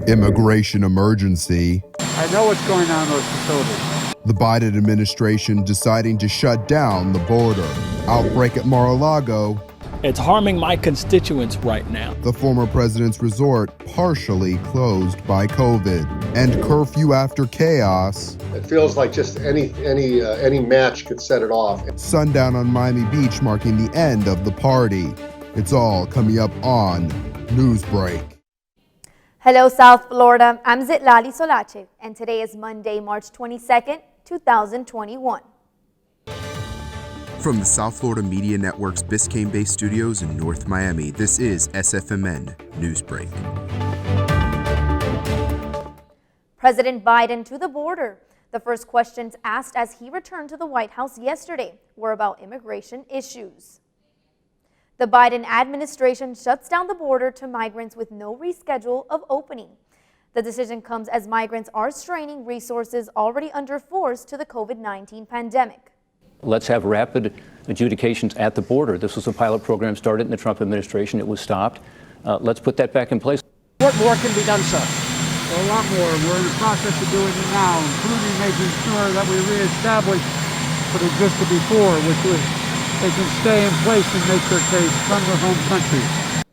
Immigration emergency. I know what's going on in those facilities. The Biden administration deciding to shut down the border. Outbreak at Mar-a-Lago. It's harming my constituents right now. The former president's resort partially closed by COVID. And curfew after chaos. It feels like just any match could set it off. Sundown on Miami Beach marking the end of the party. It's all coming up on Newsbreak. Hello, South Florida. I'm Zitlali Solache, and today is Monday, March 22nd, 2021. From the South Florida Media Network's Biscayne-based studios in North Miami, this is SFMN Newsbreak. President Biden to the border. The first questions asked as he returned to the White House yesterday were about immigration issues. The Biden administration shuts down the border to migrants with no reschedule of opening. The decision comes as migrants are straining resources already under force to the COVID-19 pandemic. Let's have rapid adjudications at the border. This was a pilot program started in the Trump administration. It was stopped. Let's put that back in place. What more can be done, sir? Well, a lot more. We're in the process of doing it now, including making sure that we reestablish what existed before, which was they can stay in place and make their case from their home countries.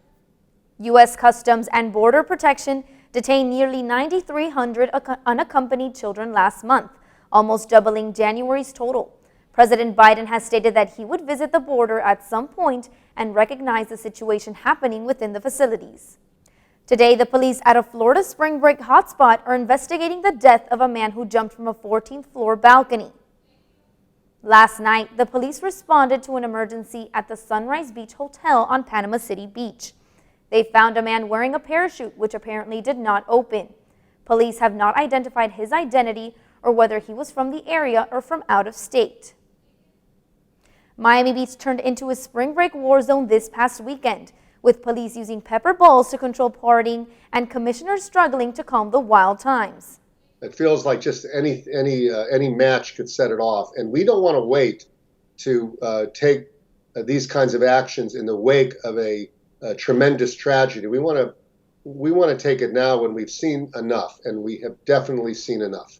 U.S. Customs and Border Protection detained nearly 9,300 unaccompanied children last month, almost doubling January's total. President Biden has stated that he would visit the border at some point and recognize the situation happening within the facilities. Today, the police at a Florida spring break hotspot are investigating the death of a man who jumped from a 14th floor balcony. Last night, the police responded to an emergency at the Sunrise Beach Hotel on Panama City Beach. They found a man wearing a parachute, which apparently did not open. Police have not identified his identity or whether he was from the area or from out of state. Miami Beach turned into a spring break war zone this past weekend, with police using pepper balls to control partying and commissioners struggling to calm the wild times. It feels like just any match could set it off, and we don't want to wait to take these kinds of actions in the wake of a tremendous tragedy. We want to take it now when we've seen enough, and we have definitely seen enough.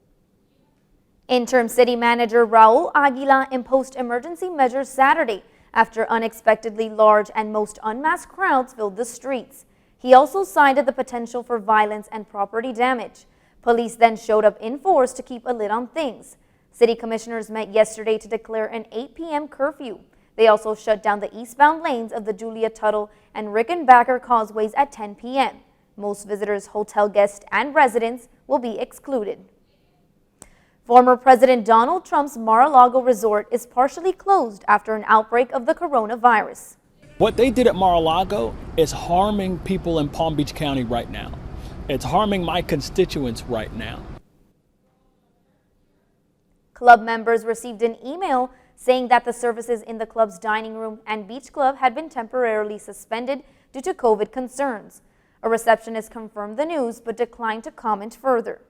Interim City Manager Raul Aguila imposed emergency measures Saturday after unexpectedly large and most unmasked crowds filled the streets. He also cited the potential for violence and property damage. Police then showed up in force to keep a lid on things. City commissioners met yesterday to declare an 8 p.m. curfew. They also shut down the eastbound lanes of the Julia Tuttle and Rickenbacker causeways at 10 p.m. Most visitors, hotel guests, and residents will be excluded. Former President Donald Trump's Mar-a-Lago resort is partially closed after an outbreak of the coronavirus. What they did at Mar-a-Lago is harming people in Palm Beach County right now. It's harming my constituents right now. Club members received an email saying that the services in the club's dining room and beach club had been temporarily suspended due to COVID concerns. A receptionist confirmed the news but declined to comment further.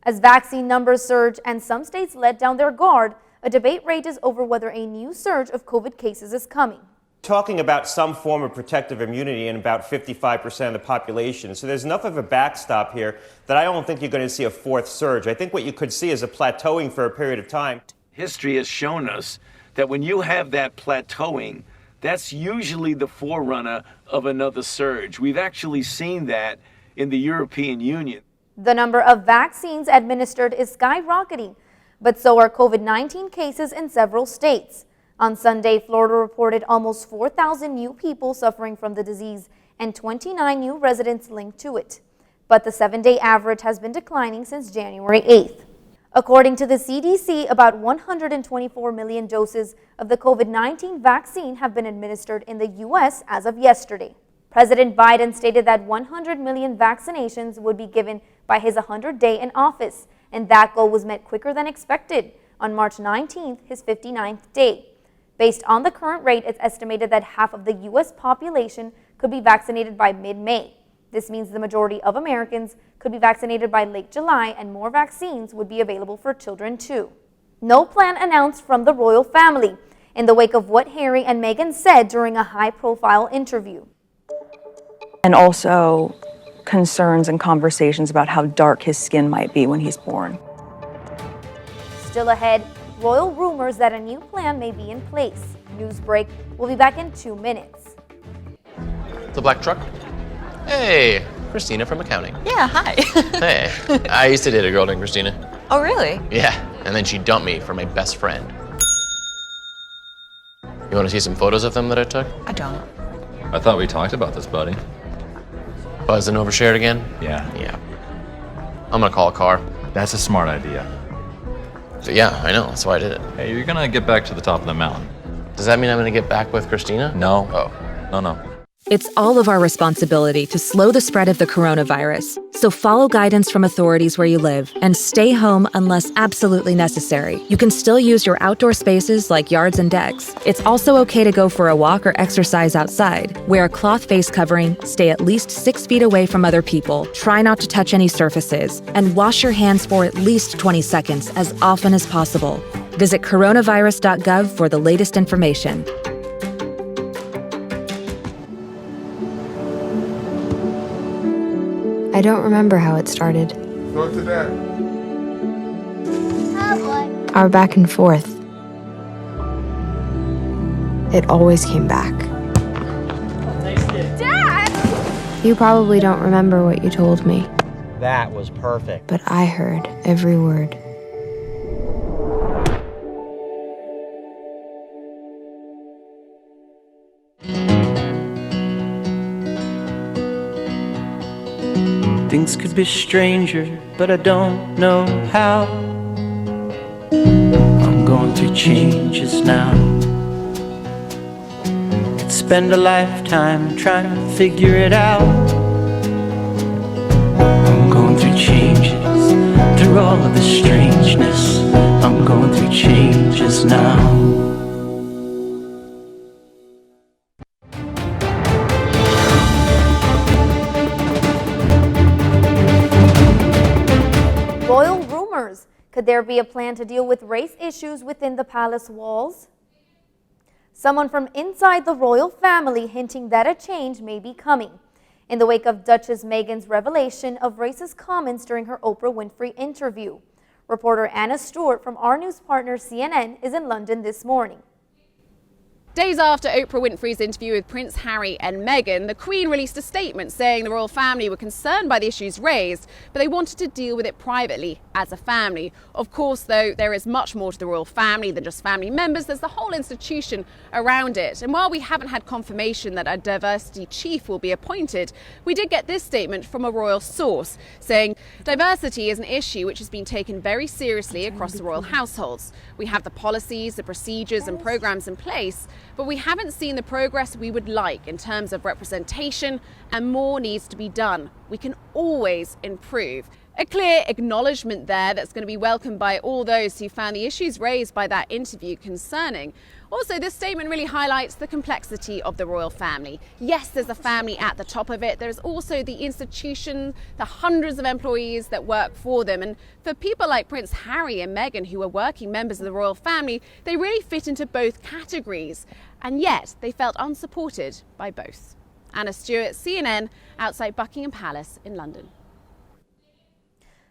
As vaccine numbers surge and some states let down their guard, a debate rages over whether a new surge of COVID cases is coming. Talking about some form of protective immunity in about 55% of the population. So there's enough of a backstop here that I don't think you're going to see a fourth surge. I think what you could see is a plateauing for a period of time. History has shown us that when you have that plateauing, that's usually the forerunner of another surge. We've actually seen that in the European Union. The number of vaccines administered is skyrocketing, but so are COVID-19 cases in several states. On Sunday, Florida reported almost 4,000 new people suffering from the disease and 29 new residents linked to it. But the 7-day average has been declining since January 8th. According to the CDC, about 124 million doses of the COVID-19 vaccine have been administered in the U.S. as of yesterday. President Biden stated that 100 million vaccinations would be given by his 100th day in office, and that goal was met quicker than expected on March 19th, his 59th day. Based on the current rate, it's estimated that half of the U.S. population could be vaccinated by mid-May. This means the majority of Americans could be vaccinated by late July, and more vaccines would be available for children too. No plan announced from the royal family in the wake of what Harry and Meghan said during a high-profile interview. And also concerns and conversations about how dark his skin might be when he's born. Still ahead, royal rumors that a new plan may be in place. Newsbreak will be back in 2 minutes. The black truck? Hey, Christina from accounting. Yeah, hi. Hey, I used to date a girl named Christina. Oh, really? Yeah, and then she dumped me for my best friend. You want to see some photos of them that I took? I don't. I thought we talked about this, buddy. Buzz and overshared again? Yeah. Yeah. I'm gonna call a car. That's a smart idea. So yeah, I know, that's why I did it. Hey, you're gonna get back to the top of the mountain. Does that mean I'm gonna get back with Christina? No. Oh. No. It's all of our responsibility to slow the spread of the coronavirus. So follow guidance from authorities where you live and stay home unless absolutely necessary. You can still use your outdoor spaces like yards and decks. It's also okay to go for a walk or exercise outside. Wear a cloth face covering, stay at least 6 feet away from other people, try not to touch any surfaces, and wash your hands for at least 20 seconds as often as possible. Visit coronavirus.gov for the latest information. I don't remember how it started. Go to that. Our back and forth. It always came back. Dad! You probably don't remember what you told me, That was perfect. but I heard every word. Things could be stranger, but I don't know how. I'm going through changes now. Could spend a lifetime trying to figure it out. I'm going through changes, through all of the strangeness. I'm going through changes now. Royal rumors. Could there be a plan to deal with race issues within the palace walls? Someone from inside the royal family hinting that a change may be coming. In the wake of Duchess Meghan's revelation of racist comments during her Oprah Winfrey interview. Reporter Anna Stewart from our news partner CNN is in London this morning. Days after Oprah Winfrey's interview with Prince Harry and Meghan, the Queen released a statement saying the royal family were concerned by the issues raised, but they wanted to deal with it privately as a family. Of course, though, there is much more to the royal family than just family members. There's the whole institution around it. And while we haven't had confirmation that a diversity chief will be appointed, we did get this statement from a royal source saying diversity is an issue which has been taken very seriously across the royal households. We have the policies, the procedures and programs in place, but we haven't seen the progress we would like in terms of representation, and more needs to be done. We can always improve. A clear acknowledgement there that's going to be welcomed by all those who found the issues raised by that interview concerning. Also, this statement really highlights the complexity of the royal family. Yes, there's a family at the top of it. There's also the institution, the hundreds of employees that work for them. And for people like Prince Harry and Meghan, who are working members of the royal family, they really fit into both categories. And yet, they felt unsupported by both. Anna Stewart, CNN, outside Buckingham Palace in London.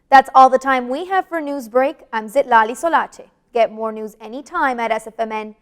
That's all the time we have for Newsbreak. I'm Zitlali Solache. Get more news anytime at sfmn.fiu.edu.